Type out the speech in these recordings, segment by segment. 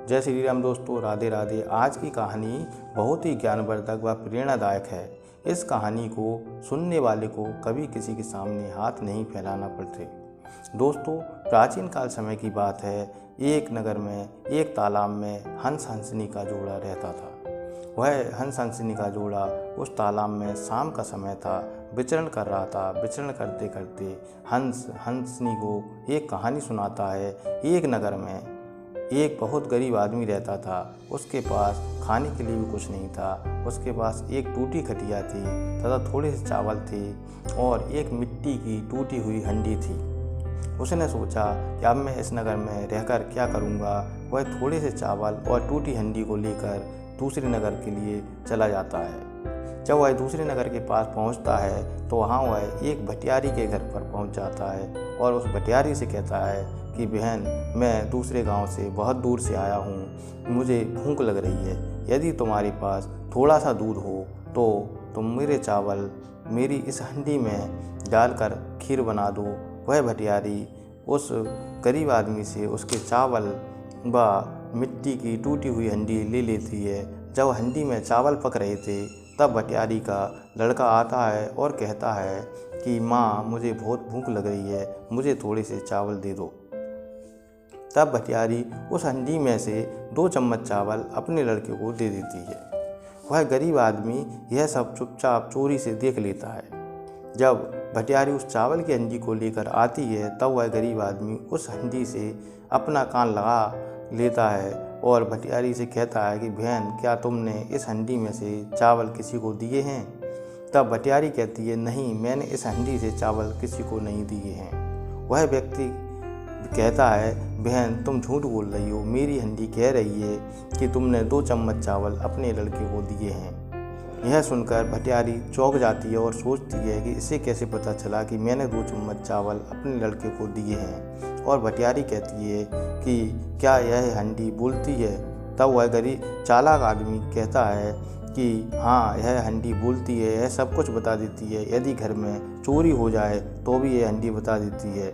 जय श्री राम दोस्तों, राधे राधे। आज की कहानी बहुत ही ज्ञानवर्धक व प्रेरणादायक है। इस कहानी को सुनने वाले को कभी किसी के सामने हाथ नहीं फैलाना पड़ते। दोस्तों, प्राचीन काल समय की बात है। एक नगर में एक तालाब में हंस हंसनी का जोड़ा रहता था। वह हंस हंसनी का जोड़ा उस तालाब में शाम का समय था, विचरण कर रहा था। विचरण करते करते हंस हंसनी को एक कहानी सुनाता है। एक नगर में एक बहुत गरीब आदमी रहता था। उसके पास खाने के लिए भी कुछ नहीं था। उसके पास एक टूटी खटिया थी तथा थोड़े से चावल थे और एक मिट्टी की टूटी हुई हंडी थी। उसने सोचा कि अब मैं इस नगर में रहकर क्या करूँगा। वह थोड़े से चावल और टूटी हंडी को लेकर दूसरे नगर के लिए चला जाता है। जब वह दूसरे नगर के पास पहुंचता है तो वहां वह एक भटियारी के घर पर पहुंच जाता है और उस भटियारी से कहता है कि बहन, मैं दूसरे गांव से बहुत दूर से आया हूं, मुझे भूख लग रही है। यदि तुम्हारे पास थोड़ा सा दूध हो तो तुम मेरे चावल मेरी इस हंडी में डालकर खीर बना दो। वह भटियारी उस गरीब आदमी से उसके चावल व मिट्टी की टूटी हुई हंडी ले लेती है। जब हंडी में चावल पक रहे थे तब भटियारी का लड़का आता है और कहता है कि माँ, मुझे बहुत भूख लग रही है, मुझे थोड़े से चावल दे दो। तब भटियारी उस हंडी में से 2 चम्मच चावल अपने लड़के को दे देती है। वह गरीब आदमी यह सब चुपचाप चोरी से देख लेता है। जब भटियारी उस चावल की हंडी को लेकर आती है तब वह गरीब आदमी उस हंडी से अपना कान लगा लेता है और भटियारी से कहता है कि बहन, क्या तुमने इस हंडी में से चावल किसी को दिए हैं? तब भटियारी कहती है, नहीं, मैंने इस हंडी से चावल किसी को नहीं दिए हैं। वह व्यक्ति कहता है, बहन, तुम झूठ बोल रही हो, मेरी हंडी कह रही है कि तुमने 2 चम्मच चावल अपने लड़के को दिए हैं। यह सुनकर भटियारी चौंक जाती है और सोचती है कि इसे कैसे पता चला कि मैंने 2 चम्मच चावल अपने लड़के को दिए हैं। और भटियारी कहती है कि क्या यह हंडी बोलती है? तब वह गरीब चालाक आदमी कहता है कि हाँ, यह हंडी बोलती है, यह सब कुछ बता देती है। यदि घर में चोरी हो जाए तो भी यह हंडी बता देती है।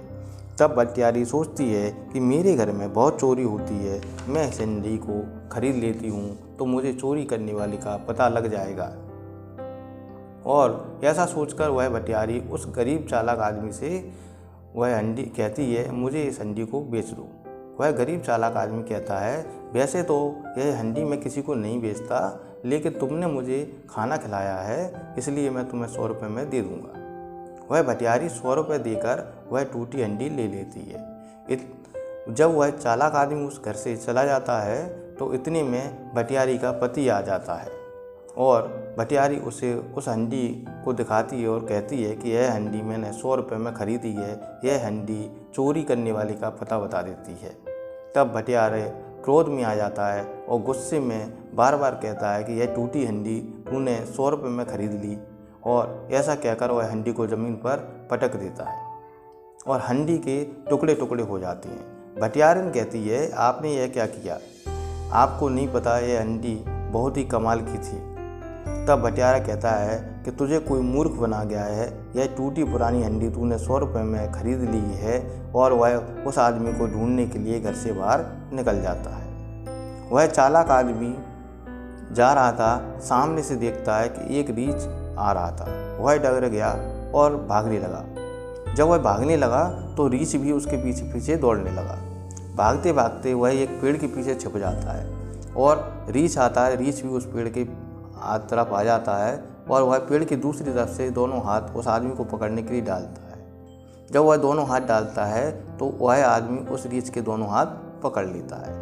तब भटियारी सोचती है कि मेरे घर में बहुत चोरी होती है, मैं इस हंडी को खरीद लेती हूँ तो मुझे चोरी करने वाले का पता लग जाएगा। और ऐसा सोचकर वह भटियारी उस गरीब चालाक आदमी से वह हंडी कहती है, मुझे इस हंडी को बेच दो। वह गरीब चालाक आदमी कहता है, वैसे तो यह हंडी मैं किसी को नहीं बेचता, लेकिन तुमने मुझे खाना खिलाया है इसलिए मैं तुम्हें 100 रुपये में दे दूँगा। वह भटियारी 100 रुपये देकर वह टूटी हंडी ले लेती है। जब वह चालाक आदमी उस घर से चला जाता है तो इतने में भटियारी का पति आ जाता है और भटियारी उसे उस हंडी को दिखाती है और कहती है कि यह हंडी मैंने 100 रुपये में खरीदी है, यह हंडी चोरी करने वाले का पता बता देती है। तब भटियारी क्रोध में आ जाता है और गुस्से में बार बार कहता है कि यह टूटी हंडी तूने 100 रुपये में खरीद ली। और ऐसा कहकर वह हंडी को ज़मीन पर पटक देता है और हंडी के टुकड़े टुकड़े हो जाते हैं। भटियारन कहती है, आपने यह क्या किया? आपको नहीं पता यह हंडी बहुत ही कमाल की थी। तब भटियारा कहता है कि तुझे कोई मूर्ख बना गया है, यह टूटी पुरानी हंडी तूने 100 रुपये में खरीद ली है। और वह उस आदमी को ढूंढने के लिए घर से बाहर निकल जाता है। वह चालाक आदमी जा रहा था, सामने से देखता है कि एक रीछ आ रहा था। वह डर गया और भागने लगा। जब वह भागने लगा तो रीछ भी उसके पीछे पीछे दौड़ने लगा। भागते भागते वह एक पेड़ के पीछे छिप जाता है और रीछ आता है। रीछ भी उस पेड़ के तरफ आ जाता है और वह पेड़ की दूसरी तरफ से दोनों हाथ उस आदमी को पकड़ने के लिए डालता है। जब वह दोनों हाथ डालता है तो वह आदमी उस रीछ के दोनों हाथ पकड़ लेता है।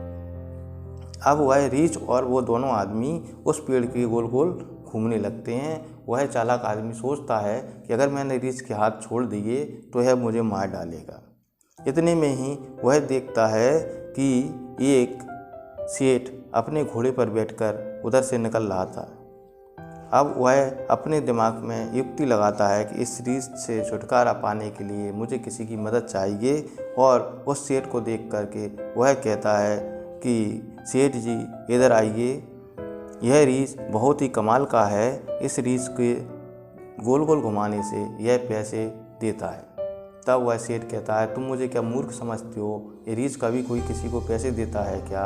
अब वह रीछ और वो दोनों आदमी उस पेड़ के गोल गोल घूमने लगते हैं। वह चालाक आदमी सोचता है कि अगर मैंने रीछ के हाथ छोड़ दिए तो यह मुझे मार डालेगा। इतने में ही वह देखता है कि एक सेठ अपने घोड़े पर बैठकर उधर से निकल रहा था। अब वह अपने दिमाग में युक्ति लगाता है कि इस रीछ से छुटकारा पाने के लिए मुझे किसी की मदद चाहिए। और उस सेठ को देख करके वह कहता है कि सेठ जी, इधर आइए, यह रीछ बहुत ही कमाल का है, इस रीछ के गोल गोल घुमाने से यह पैसे देता है। तब वह सेठ कहता है, तुम मुझे क्या मूर्ख समझते हो? ये रीछ कभी कोई किसी को पैसे देता है क्या?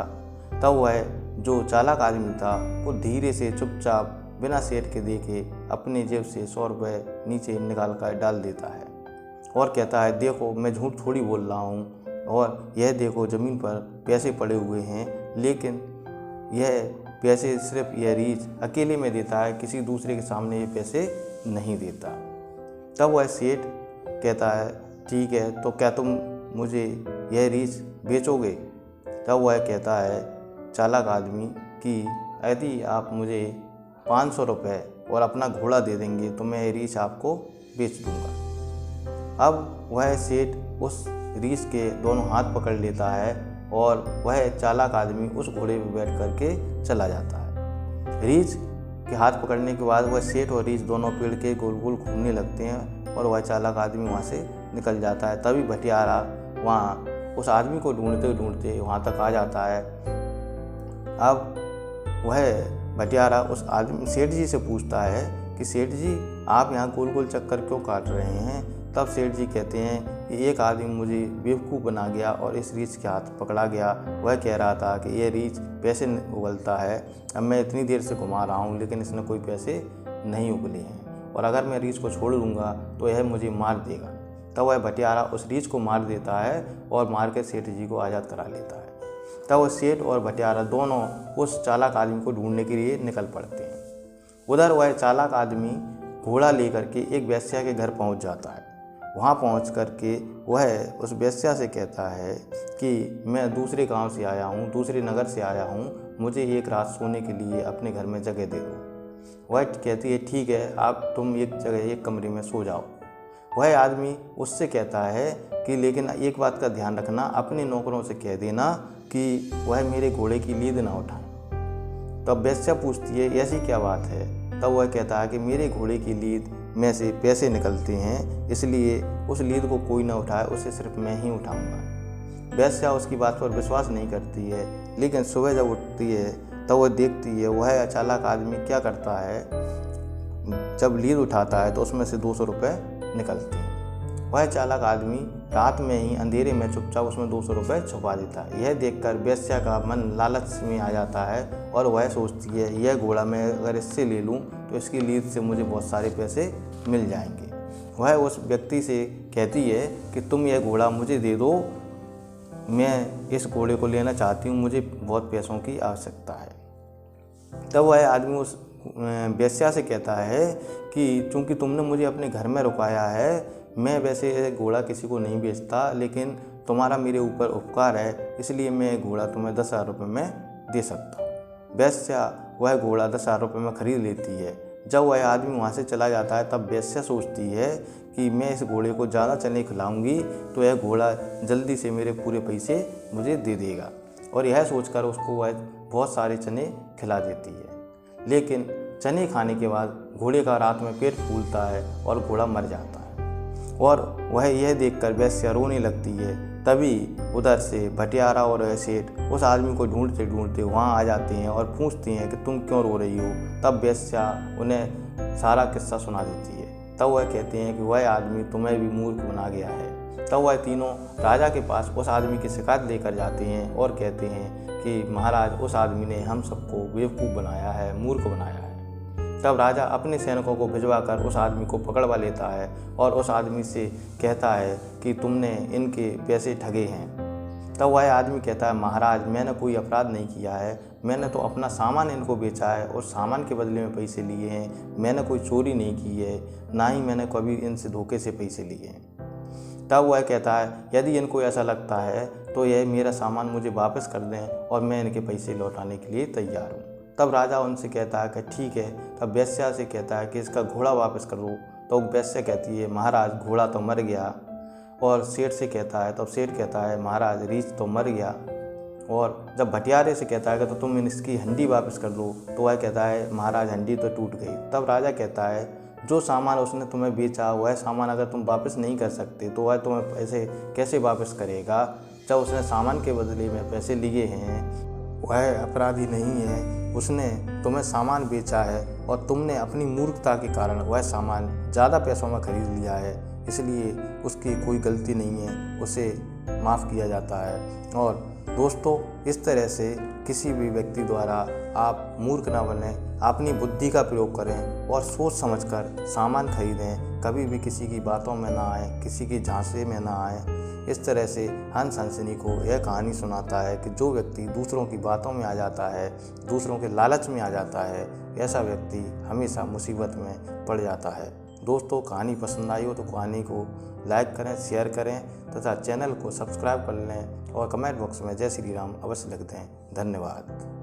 तब वह जो चालाक आदमी था वो धीरे से चुपचाप बिना सेठ के देखे अपनी जेब से 100 रुपये नीचे निकाल कर डाल देता है और कहता है, देखो मैं झूठ थोड़ी बोल रहा हूँ, और यह देखो ज़मीन पर पैसे पड़े हुए हैं, लेकिन यह पैसे सिर्फ यह रीछ अकेले में देता है, किसी दूसरे के सामने ये पैसे नहीं देता। तब वह सेठ कहता है, ठीक है, तो क्या तुम मुझे यह रीछ बेचोगे? तब वह कहता है चालाक आदमी कि यदि आप मुझे 500 रुपये और अपना घोड़ा दे देंगे तो मैं यह रीछ आपको बेच दूंगा। अब वह सेठ उस रीछ के दोनों हाथ पकड़ लेता है और वह चालाक आदमी उस घोड़े पर बैठ करके चला जाता है। रीछ के हाथ पकड़ने के बाद वह सेठ और रीछ दोनों पेड़ के गोल गोल घूमने लगते हैं और वह चालाक आदमी वहाँ से निकल जाता है। तभी भटियारा वहाँ उस आदमी को ढूंढते ढूंढते वहाँ तक आ जाता है। अब वह भटियारा उस आदमी सेठ जी से पूछता है कि सेठ जी, आप यहाँ गोल गोल चक्कर क्यों काट रहे हैं? तब सेठ जी कहते हैं कि एक आदमी मुझे बेवकूफ़ बना गया और इस रीछ के हाथ पकड़ा गया। वह कह रहा था कि यह रीछ पैसे उगलता है, अब मैं इतनी देर से घुमा रहा हूँ लेकिन इसने कोई पैसे नहीं उगले हैं, और अगर मैं रीछ को छोड़ दूँगा तो यह मुझे मार देगा। तब वह भटियारा उस रीछ को मार देता है और मार के सेठ जी को आज़ाद करा लेता है। तब वो सेठ और भटियारा दोनों उस चालाक आदमी को ढूंढने के लिए निकल पड़ते हैं। उधर वह चालाक आदमी घोड़ा लेकर के एक वेश्या के घर पहुंच जाता है। वहां पहुंच करके वह उस वेश्या से कहता है कि मैं दूसरे गांव से आया हूं, दूसरे नगर से आया हूं, मुझे एक रात सोने के लिए अपने घर में जगह दे दो। वह कहती है, ठीक है, आप तुम एक जगह एक कमरे में सो जाओ। वह आदमी उससे कहता है कि लेकिन एक बात का ध्यान रखना, अपने नौकरों से कह देना कि वह मेरे घोड़े की लीद ना उठाएं। तब वेश्या पूछती है, ऐसी क्या बात है? तब वह कहता है कि मेरे घोड़े की लीद में से पैसे निकलते हैं, इसलिए उस लीद को कोई ना उठाए, उसे सिर्फ मैं ही उठाऊंगा। वेश्या उसकी बात पर विश्वास नहीं करती है, लेकिन सुबह जब उठती है तब वह देखती है वह चालाक आदमी क्या करता है, जब लीद उठाता है तो उसमें से 200 रुपये निकलते हैं। वह चालाक आदमी रात में ही अंधेरे में चुपचाप उसमें 200 रुपये छुपा देता है। यह देखकर वेश्या का मन लालच में आ जाता है और वह सोचती है, यह घोड़ा मैं अगर इससे ले लूं तो इसकी लीद से मुझे बहुत सारे पैसे मिल जाएंगे। वह उस व्यक्ति से कहती है कि तुम यह घोड़ा मुझे दे दो, मैं इस घोड़े को लेना चाहती हूँ, मुझे बहुत पैसों की आवश्यकता है। तब वह आदमी उस वेश्या से कहता है कि चूँकि तुमने मुझे अपने घर में रुकाया है, मैं वैसे घोड़ा किसी को नहीं बेचता, लेकिन तुम्हारा मेरे ऊपर उपकार है, इसलिए मैं घोड़ा तुम्हें 10,000 रुपये में दे सकता हूँ। वेश्या वह घोड़ा 10,000 रुपये में ख़रीद लेती है। जब वह आदमी वहाँ से चला जाता है तब वेश्या सोचती है कि मैं इस घोड़े को ज़्यादा चने खिलाऊंगी तो यह घोड़ा जल्दी से मेरे पूरे पैसे मुझे दे देगा, और यह सोचकर उसको वह बहुत सारे चने खिला देती है। लेकिन चने खाने के बाद घोड़े का रात में पेट फूलता है और घोड़ा मर जाता है, और वह यह देखकर वेश्या रोने लगती है। तभी उधर से भटियारा और सेठ उस आदमी को ढूंढते ढूंढते वहाँ आ जाते हैं और पूछते हैं कि तुम क्यों रो रही हो। तब वेश्या उन्हें सारा किस्सा सुना देती है। तब वह कहते हैं कि वह आदमी तुम्हें भी मूर्ख बना गया है। तब वह तीनों राजा के पास उस आदमी की शिकायत लेकर जाते हैं और कहते हैं कि महाराज, उस आदमी ने हम सबको बेवकूफ़ बनाया है, मूर्ख बनाया है। तब राजा अपने सैनिकों को भिजवाकर उस आदमी को पकड़वा लेता है और उस आदमी से कहता है कि तुमने इनके पैसे ठगे हैं। तब वह आदमी कहता है, महाराज, मैंने कोई अपराध नहीं किया है, मैंने तो अपना सामान इनको बेचा है और सामान के बदले में पैसे लिए हैं, मैंने कोई चोरी नहीं की है, ना ही मैंने कभी इनसे धोखे से पैसे लिए हैं। तब वह कहता है, यदि इनको ऐसा लगता है तो यह मेरा सामान मुझे वापस कर दें और मैं इनके पैसे लौटाने के लिए तैयार हूँ। तब राजा उनसे कहता है कि ठीक है। तब वेश्या से कहता है कि इसका घोड़ा वापस कर दो। तो वेश्या कहती है, महाराज, घोड़ा तो मर गया। और सेठ से कहता है, तब सेठ कहता है, महाराज, रीछ तो मर गया। और जब भटियारे से कहता है कि तो तुम इसकी हंडी वापस कर दो, तो वह कहता है, महाराज, हंडी तो टूट गई। तब राजा कहता है, जो सामान उसने तुम्हें बेचा वह सामान अगर तुम वापस नहीं कर सकते तो वह तुम्हें पैसे कैसे वापस करेगा? जब उसने सामान के बदले में पैसे लिए हैं, वह अपराधी नहीं है, उसने तुम्हें सामान बेचा है और तुमने अपनी मूर्खता के कारण वह सामान ज़्यादा पैसों में खरीद लिया है, इसलिए उसकी कोई गलती नहीं है, उसे माफ़ किया जाता है। और दोस्तों, इस तरह से किसी भी व्यक्ति द्वारा आप मूर्ख ना बनें, अपनी बुद्धि का प्रयोग करें और सोच समझकर सामान खरीदें। कभी भी किसी की बातों में ना आए, किसी की झांसे में ना आए। इस तरह से हंस हंसनी को यह कहानी सुनाता है कि जो व्यक्ति दूसरों की बातों में आ जाता है, दूसरों के लालच में आ जाता है, ऐसा व्यक्ति हमेशा मुसीबत में पड़ जाता है। दोस्तों, कहानी पसंद आई हो तो कहानी को लाइक करें, शेयर करें तथा चैनल को सब्सक्राइब कर लें और कमेंट बॉक्स में जय श्री राम अवश्य लिख दें। धन्यवाद।